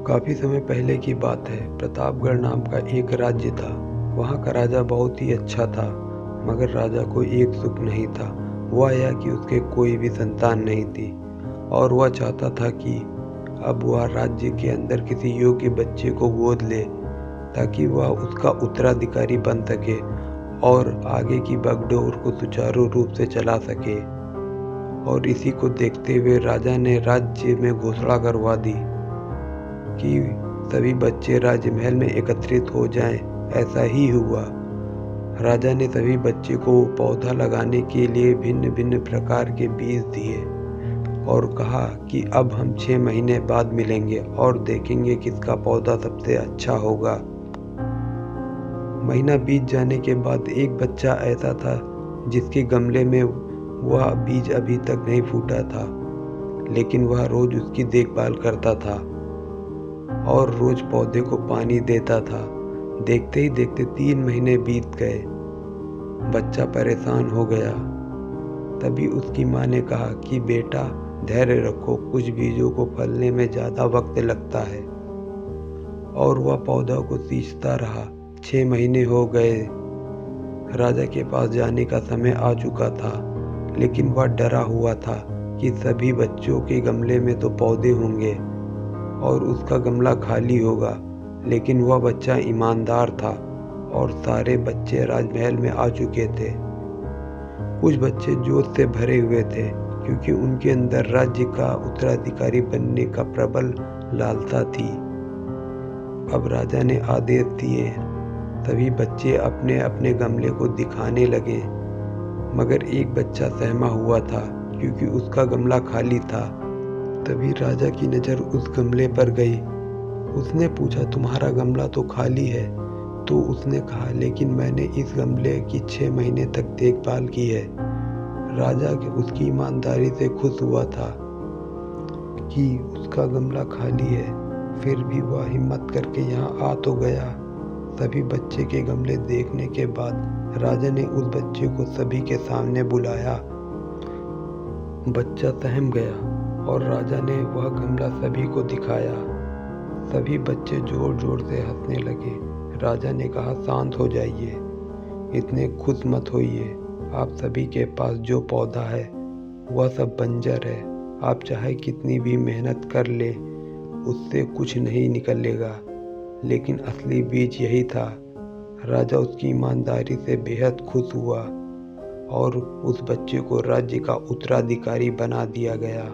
काफ़ी समय पहले की बात है। प्रतापगढ़ नाम का एक राज्य था। वहाँ का राजा बहुत ही अच्छा था, मगर राजा को एक सुख नहीं था। वह यह कि उसके कोई भी संतान नहीं थी और वह चाहता था कि अब वह राज्य के अंदर किसी योग्य बच्चे को गोद ले, ताकि वह उसका उत्तराधिकारी बन सके और आगे की बागडोर को सुचारू रूप से चला सके। और इसी को देखते हुए राजा ने राज्य में घोषणा करवा दी कि सभी बच्चे राजमहल में एकत्रित हो जाएं। ऐसा ही हुआ। राजा ने सभी बच्चे को पौधा लगाने के लिए भिन्न भिन्न प्रकार के बीज दिए और कहा कि अब हम 6 महीने बाद मिलेंगे और देखेंगे किसका पौधा सबसे अच्छा होगा। महीना बीत जाने के बाद एक बच्चा ऐसा था जिसके गमले में वह बीज अभी तक नहीं फूटा था, लेकिन वह रोज उसकी देखभाल करता था और रोज पौधे को पानी देता था। देखते ही देखते 3 महीने बीत गए। बच्चा परेशान हो गया। तभी उसकी माँ ने कहा कि बेटा धैर्य रखो, कुछ बीजों को फलने में ज़्यादा वक्त लगता है। और वह पौधा को सींचता रहा। 6 महीने हो गए। राजा के पास जाने का समय आ चुका था, लेकिन वह डरा हुआ था कि सभी बच्चों के गमले में तो पौधे होंगे और उसका गमला खाली होगा। लेकिन वह बच्चा ईमानदार था और सारे बच्चे राजमहल में आ चुके थे। कुछ बच्चे जोश से भरे हुए थे क्योंकि उनके अंदर राज्य का उत्तराधिकारी बनने का प्रबल लालसा थी। अब राजा ने आदेश दिए। सभी बच्चे अपने अपने गमले को दिखाने लगे, मगर एक बच्चा सहमा हुआ था क्योंकि उसका गमला खाली था। तभी राजा की नज़र उस गमले पर गई। उसने पूछा, तुम्हारा गमला तो खाली है? तो उसने कहा, लेकिन मैंने इस गमले की 6 महीने तक देखभाल की है। राजा उसकी ईमानदारी से खुश हुआ था कि उसका गमला खाली है, फिर भी वह हिम्मत करके यहाँ आ तो गया। सभी बच्चे के गमले देखने के बाद राजा ने उस बच्चे को सभी के सामने बुलाया। बच्चा सहम गया और राजा ने वह गमला सभी को दिखाया। सभी बच्चे जोर जोर से हंसने लगे। राजा ने कहा, शांत हो जाइए, इतने खुश मत होइए। आप सभी के पास जो पौधा है वह सब बंजर है। आप चाहे कितनी भी मेहनत कर ले, उससे कुछ नहीं निकलेगा। लेकिन असली बीज यही था। राजा उसकी ईमानदारी से बेहद खुश हुआ और उस बच्चे को राज्य का उत्तराधिकारी बना दिया गया।